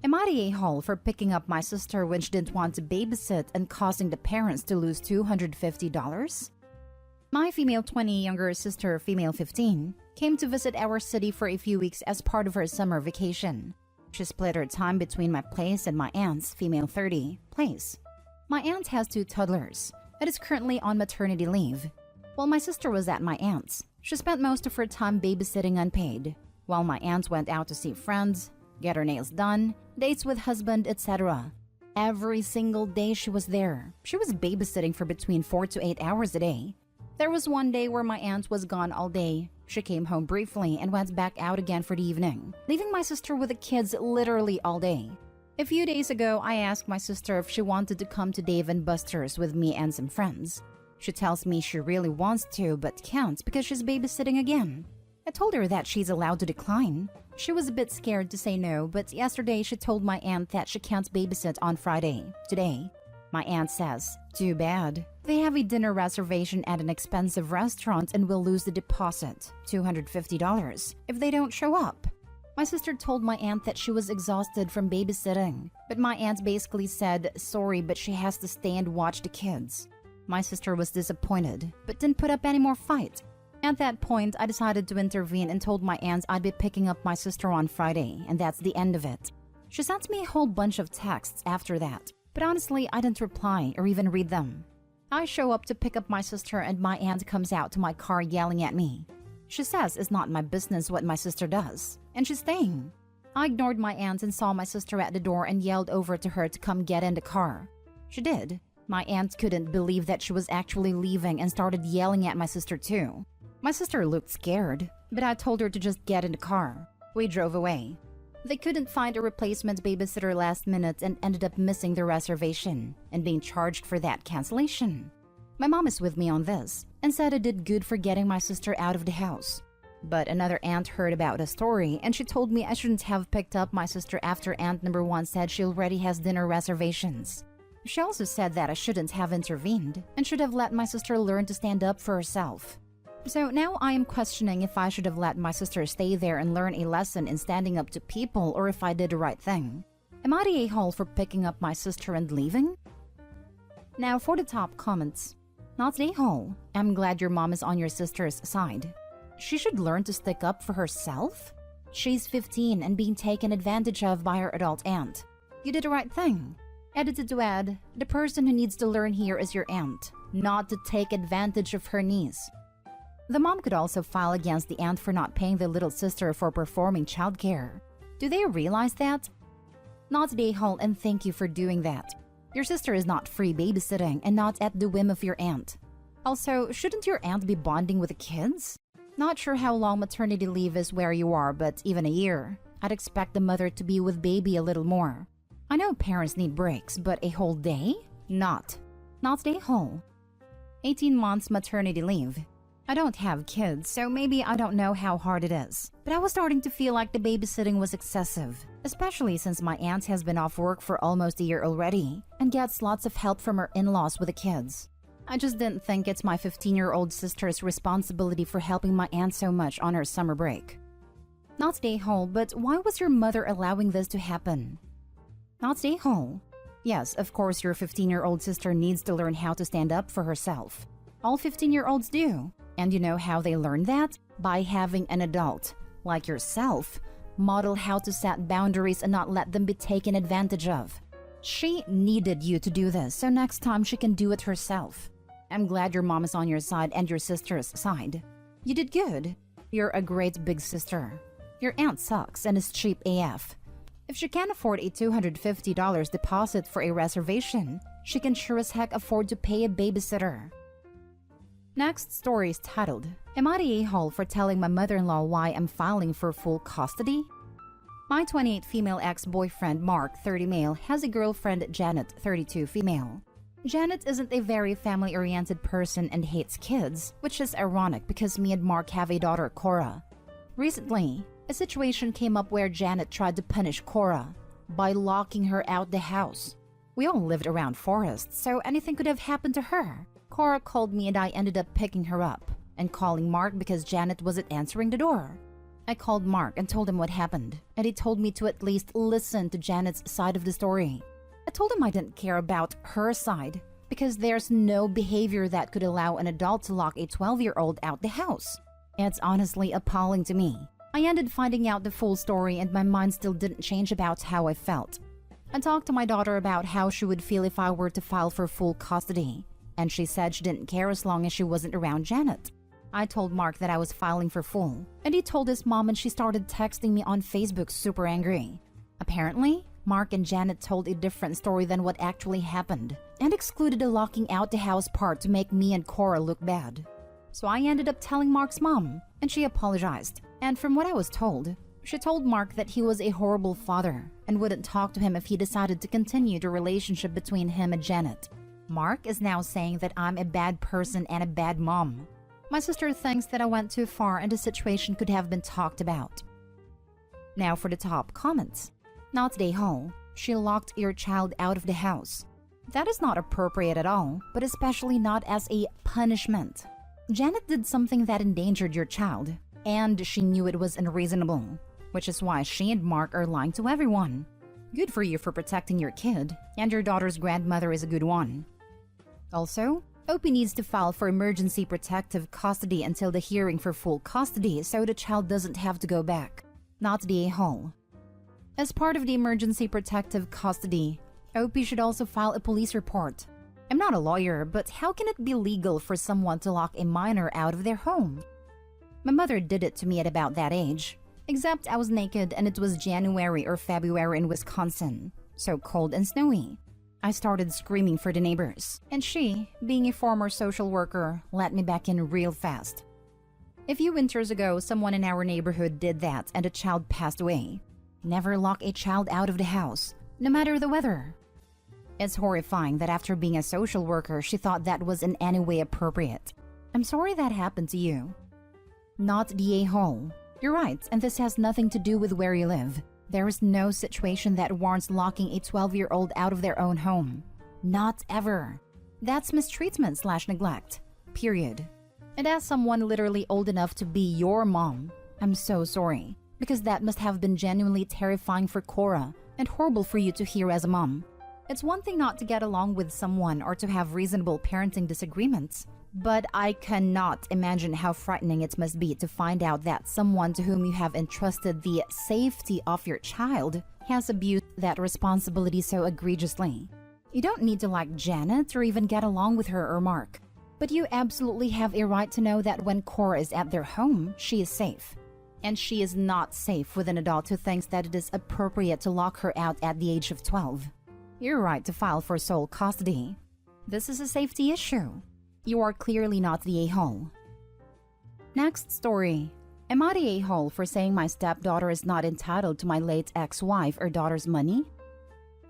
Am I the a-hole for picking up my sister when she didn't want to babysit and causing the parents to lose $250? My female 20 younger sister, female 15, came to visit our city for a few weeks as part of her summer vacation. She split her time between my place and my aunt's, female 30, place. My aunt has 2 toddlers and is currently on maternity leave. While my sister was at my aunt's, she spent most of her time babysitting unpaid, while my aunt went out to see friends, get her nails done, dates with husband, etc. Every single day she was there. She was babysitting for between 4 to 8 hours a day. There was one day where my aunt was gone all day. She came home briefly and went back out again for the evening, leaving my sister with the kids literally all day. A few days ago, I asked my sister if she wanted to come to Dave & Buster's with me and some friends. She tells me she really wants to but can't because she's babysitting again. I told her that she's allowed to decline. She was a bit scared to say no, but yesterday she told my aunt that she can't babysit on Friday, today. My aunt says, too bad. They have a dinner reservation at an expensive restaurant and will lose the deposit, $250, if they don't show up. My sister told my aunt that she was exhausted from babysitting, but my aunt basically said, sorry, but she has to stay and watch the kids. My sister was disappointed, but didn't put up any more fight. At that point, I decided to intervene and told my aunt I'd be picking up my sister on Friday, and that's the end of it. She sent me a whole bunch of texts after that, but honestly, I didn't reply or even read them. I show up to pick up my sister and my aunt comes out to my car yelling at me. She says it's not my business what my sister does, and she's staying. I ignored my aunt and saw my sister at the door and yelled over to her to come get in the car. She did. My aunt couldn't believe that she was actually leaving and started yelling at my sister too. My sister looked scared, but I told her to just get in the car. We drove away. They couldn't find a replacement babysitter last minute and ended up missing the reservation and being charged for that cancellation. My mom is with me on this and said I did good for getting my sister out of the house. But another aunt heard about the story and she told me I shouldn't have picked up my sister after aunt number 1 said she already has dinner reservations. She also said that I shouldn't have intervened and should have let my sister learn to stand up for herself. So now I am questioning if I should have let my sister stay there and learn a lesson in standing up to people or if I did the right thing. Am I the a-hole for picking up my sister and leaving? Now for the top comments. Not the a-hole. I'm glad your mom is on your sister's side. She should learn to stick up for herself? She's 15 and being taken advantage of by her adult aunt. You did the right thing. Edited to add, the person who needs to learn here is your aunt, not to take advantage of her niece. The mom could also file against the aunt for not paying the little sister for performing childcare. Do they realize that? Not the a-hole, and thank you for doing that. Your sister is not free babysitting and not at the whim of your aunt. Also, shouldn't your aunt be bonding with the kids? Not sure how long maternity leave is where you are, but even a year. I'd expect the mother to be with baby a little more. I know parents need breaks, but a whole day? Not the a-hole. 18 months maternity leave. I don't have kids, so maybe I don't know how hard it is. But I was starting to feel like the babysitting was excessive, especially since my aunt has been off work for almost a year already and gets lots of help from her in-laws with the kids. I just didn't think it's my 15-year-old sister's responsibility for helping my aunt so much on her summer break. Not the a-hole, but why was your mother allowing this to happen? Not the a-hole. Yes, of course your 15-year-old sister needs to learn how to stand up for herself. All 15-year-olds do. And you know how they learn that? By having an adult, like yourself, model how to set boundaries and not let them be taken advantage of. She needed you to do this, so next time she can do it herself. I'm glad your mom is on your side and your sister's side. You did good. You're a great big sister. Your aunt sucks and is cheap AF. If she can't afford a $250 deposit for a reservation, she can sure as heck afford to pay a babysitter. Next story is titled, Am I the a-hole for telling my mother-in-law why I'm filing for full custody? My 28 female ex-boyfriend Mark, 30 male, has a girlfriend Janet, 32 female. Janet isn't a very family-oriented person and hates kids, which is ironic because me and Mark have a daughter, Cora. Recently, a situation came up where Janet tried to punish Cora by locking her out the house. We all lived around forests, so anything could have happened to her. Cora called me and I ended up picking her up and calling Mark because Janet wasn't answering the door. I called Mark and told him what happened, and he told me to at least listen to Janet's side of the story. I told him I didn't care about her side because there's no behavior that could allow an adult to lock a 12-year-old out the house. It's honestly appalling to me. I ended finding out the full story and my mind still didn't change about how I felt. I talked to my daughter about how she would feel if I were to file for full custody, and she said she didn't care as long as she wasn't around Janet. I told Mark that I was filing for full, and he told his mom and she started texting me on Facebook super angry. Apparently, Mark and Janet told a different story than what actually happened and excluded the locking out the house part to make me and Cora look bad. So I ended up telling Mark's mom, and she apologized. And from what I was told, she told Mark that he was a horrible father and wouldn't talk to him if he decided to continue the relationship between him and Janet. Mark is now saying that I'm a bad person and a bad mom. My sister thinks that I went too far and the situation could have been talked about. Now for the top comments. Not the whole. She locked your child out of the house. That is not appropriate at all, but especially not as a punishment. Janet did something that endangered your child, and she knew it was unreasonable, which is why she and Mark are lying to everyone. Good for you for protecting your kid, and your daughter's grandmother is a good one. Also, OP needs to file for emergency protective custody until the hearing for full custody so the child doesn't have to go back. Not the a-hole. As part of the emergency protective custody, OP should also file a police report. I'm not a lawyer, but how can it be legal for someone to lock a minor out of their home? My mother did it to me at about that age, except I was naked and it was January or February in Wisconsin, so cold and snowy. I started screaming for the neighbors, and she, being a former social worker, let me back in real fast. A few winters ago, someone in our neighborhood did that and a child passed away. Never lock a child out of the house, no matter the weather. It's horrifying that after being a social worker, she thought that was in any way appropriate. I'm sorry that happened to you. Not the a-hole. You're right, and this has nothing to do with where you live. There is no situation that warrants locking a 12-year-old out of their own home. Not ever. That's mistreatment/neglect. Period. And as someone literally old enough to be your mom, I'm so sorry, because that must have been genuinely terrifying for Cora and horrible for you to hear as a mom. It's one thing not to get along with someone or to have reasonable parenting disagreements, but I cannot imagine how frightening it must be to find out that someone to whom you have entrusted the safety of your child has abused that responsibility so egregiously. You don't need to like Janet or even get along with her or Mark, but you absolutely have a right to know that when Cora is at their home, she is safe. And she is not safe with an adult who thinks that it is appropriate to lock her out at the age of 12. You're right to file for sole custody. This is a safety issue. You are clearly not the a-hole. Next story. Am I the a-hole for saying my stepdaughter is not entitled to my late ex-wife or daughter's money?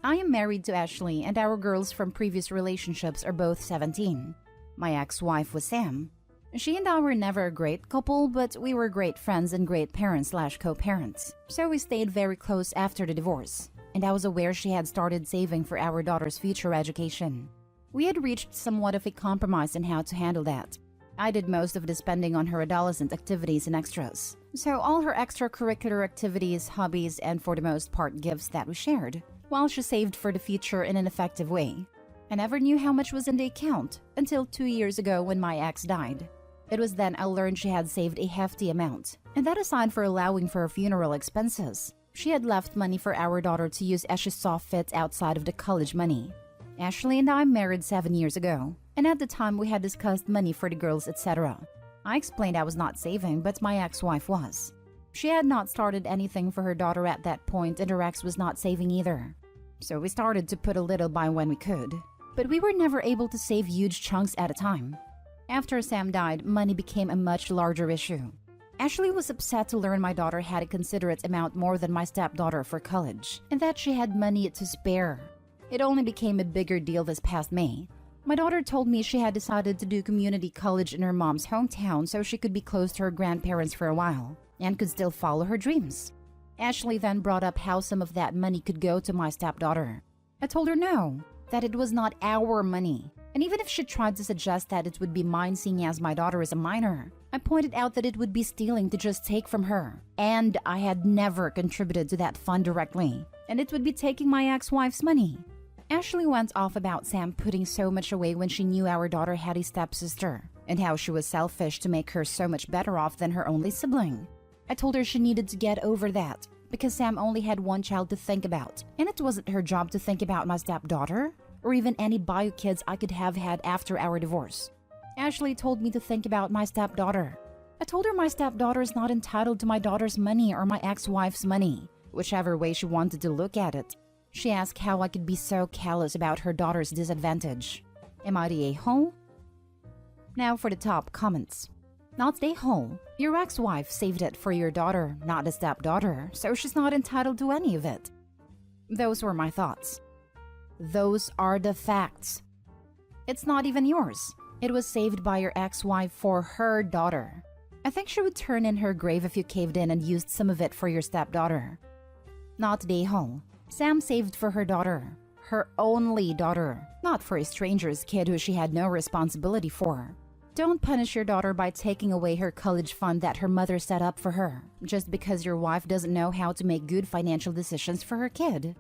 I am married to Ashley and our girls from previous relationships are both 17. My ex-wife was Sam. She and I were never a great couple, but we were great friends and great parents/co-parents. So we stayed very close after the divorce, and I was aware she had started saving for our daughter's future education. We had reached somewhat of a compromise in how to handle that. I did most of the spending on her adolescent activities and extras, so all her extracurricular activities, hobbies, and for the most part gifts that we shared, while she saved for the future in an effective way. I never knew how much was in the account until 2 years ago when my ex died. It was then I learned she had saved a hefty amount, and that aside for allowing for her funeral expenses, she had left money for our daughter to use as she saw fit outside of the college money. Ashley and I married 7 years ago, and at the time we had discussed money for the girls, etc. I explained I was not saving, but my ex-wife was. She had not started anything for her daughter at that point, and her ex was not saving either. So we started to put a little by when we could, but we were never able to save huge chunks at a time. After Sam died, money became a much larger issue. Ashley was upset to learn my daughter had a considerate amount more than my stepdaughter for college, and that she had money to spare. It only became a bigger deal this past May. My daughter told me she had decided to do community college in her mom's hometown so she could be close to her grandparents for a while, and could still follow her dreams. Ashley then brought up how some of that money could go to my stepdaughter. I told her no, that it was not our money. And even if she tried to suggest that it would be mine seeing as my daughter is a minor, I pointed out that it would be stealing to just take from her, and I had never contributed to that fund directly, and it would be taking my ex-wife's money. Ashley went off about Sam putting so much away when she knew our daughter had a stepsister, and how she was selfish to make her so much better off than her only sibling. I told her she needed to get over that, because Sam only had one child to think about, and it wasn't her job to think about my stepdaughter, or even any bio kids I could have had after our divorce. Ashley told me to think about my stepdaughter. I told her my stepdaughter is not entitled to my daughter's money or my ex-wife's money, whichever way she wanted to look at it. She asked how I could be so callous about her daughter's disadvantage. Am I the a-hole? Now for the top comments. Not the a-hole. Your ex-wife saved it for your daughter, not the stepdaughter, so she's not entitled to any of it. Those were my thoughts. Those are the facts. It's not even yours. It was saved by your ex-wife for her daughter. I think she would turn in her grave if you caved in and used some of it for your stepdaughter. Not the a-hole. Sam saved for her daughter. Her only daughter. Not for a stranger's kid who she had no responsibility for. Don't punish your daughter by taking away her college fund that her mother set up for her, just because your wife doesn't know how to make good financial decisions for her kid.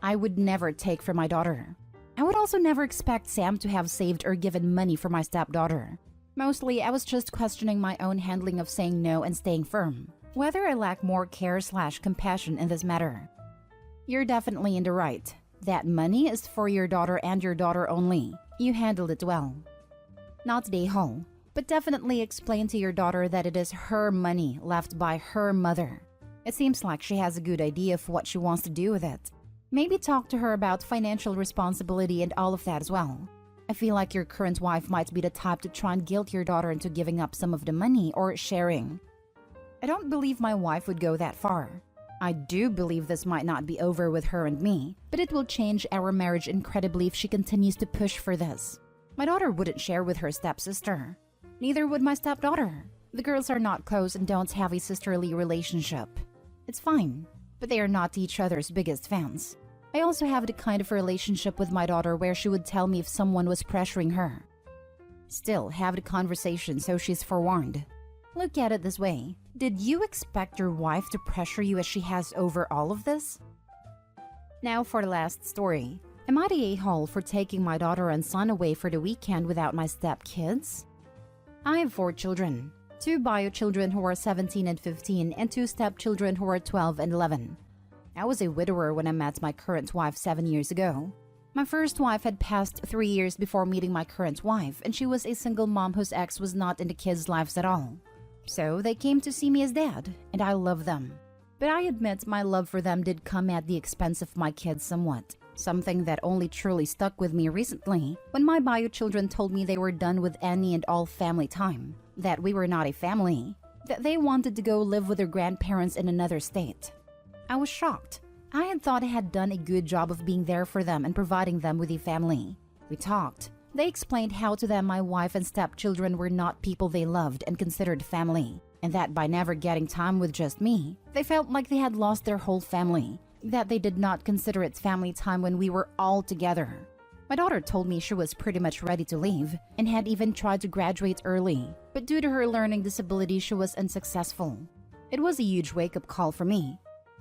I would never take from my daughter. I would also never expect Sam to have saved or given money for my stepdaughter. Mostly, I was just questioning my own handling of saying no and staying firm, whether I lack more care/compassion in this matter. You're definitely in the right. That money is for your daughter and your daughter only. You handled it well. Not the a-hole, but definitely explain to your daughter that it is her money left by her mother. It seems like she has a good idea of what she wants to do with it. Maybe talk to her about financial responsibility and all of that as well. I feel like your current wife might be the type to try and guilt your daughter into giving up some of the money or sharing. I don't believe my wife would go that far. I do believe this might not be over with her and me, but it will change our marriage incredibly if she continues to push for this. My daughter wouldn't share with her stepsister. Neither would my stepdaughter. The girls are not close and don't have a sisterly relationship. It's fine, but they are not each other's biggest fans. I also have the kind of relationship with my daughter where she would tell me if someone was pressuring her. Still, have the conversation so she's forewarned. Look at it this way. Did you expect your wife to pressure you as she has over all of this? Now for the last story. Am I the a-hole for taking my daughter and son away for the weekend without my stepkids? I have 4 children. 2 bio children who are 17 and 15 and 2 stepchildren who are 12 and 11. I was a widower when I met my current wife 7 years ago. My first wife had passed 3 years before meeting my current wife, and she was a single mom whose ex was not in the kids' lives at all. So they came to see me as dad, and I love them. But I admit my love for them did come at the expense of my kids somewhat. Something that only truly stuck with me recently when my bio children told me they were done with any and all family time, that we were not a family, that they wanted to go live with their grandparents in another state. I was shocked. I had thought I had done a good job of being there for them and providing them with a family. We talked. They explained how to them my wife and stepchildren were not people they loved and considered family, and that by never getting time with just me, they felt like they had lost their whole family, that they did not consider it family time when we were all together. My daughter told me she was pretty much ready to leave and had even tried to graduate early, but due to her learning disability, she was unsuccessful. It was a huge wake-up call for me.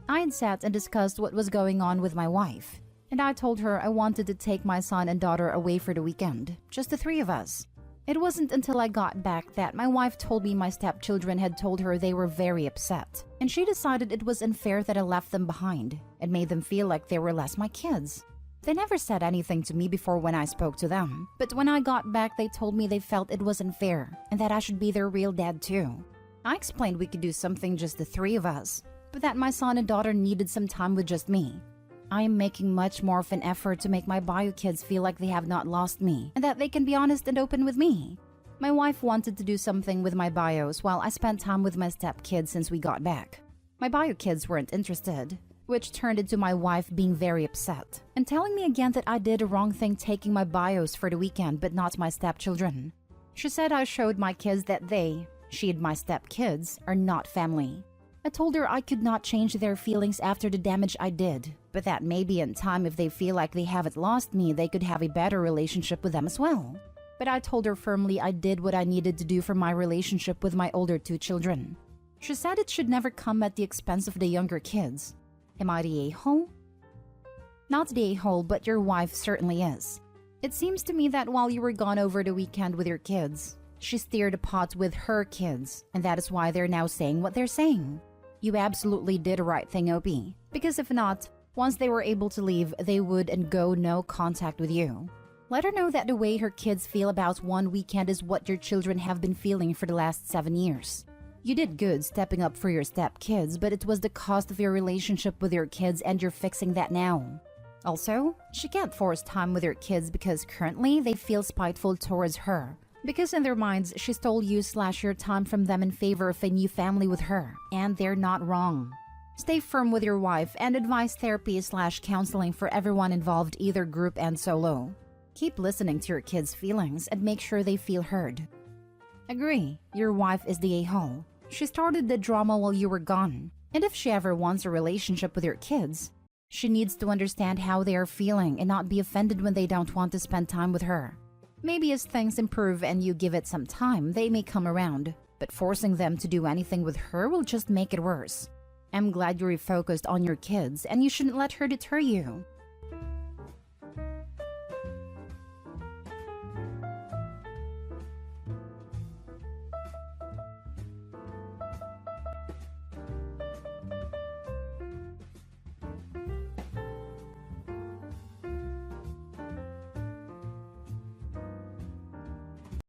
I had sat and discussed what was going on with my wife, and I told her I wanted to take my son and daughter away for the weekend, just the 3 of us. It wasn't until I got back that my wife told me my stepchildren had told her they were very upset, and she decided it was unfair that I left them behind and made them feel like they were less my kids. They never said anything to me before when I spoke to them, but when I got back they told me they felt it was unfair and that I should be their real dad too. I explained we could do something just the 3 of us, but that my son and daughter needed some time with just me. I am making much more of an effort to make my bio kids feel like they have not lost me and that they can be honest and open with me. My wife wanted to do something with my bios while I spent time with my stepkids since we got back. My bio kids weren't interested, which turned into my wife being very upset and telling me again that I did a wrong thing taking my bios for the weekend but not my stepchildren. She said I showed my kids that she and my stepkids, are not family. I told her I could not change their feelings after the damage I did, but that maybe in time if they feel like they haven't lost me, they could have a better relationship with them as well. But I told her firmly I did what I needed to do for my relationship with my older two children. She said it should never come at the expense of the younger kids. Am I the a-hole? Not the a-hole, but your wife certainly is. It seems to me that while you were gone over the weekend with your kids, she stirred a pot with her kids, and that is why they're now saying what they're saying. You absolutely did the right thing, OP. Because if not, once they were able to leave, they would and go no contact with you. Let her know that the way her kids feel about one weekend is what your children have been feeling for the last 7 years. You did good stepping up for your stepkids, but it was the cost of your relationship with your kids, and you're fixing that now. Also, she can't force time with your kids because currently they feel spiteful towards her. Because in their minds, she stole you/your time from them in favor of a new family with her, and they're not wrong. Stay firm with your wife and advise therapy/counseling for everyone involved, either group and solo. Keep listening to your kids' feelings and make sure they feel heard. Agree, your wife is the a-hole. She started the drama while you were gone, and if she ever wants a relationship with your kids, she needs to understand how they are feeling and not be offended when they don't want to spend time with her. Maybe as things improve and you give it some time, they may come around, but forcing them to do anything with her will just make it worse. I'm glad you're refocused on your kids, and you shouldn't let her deter you.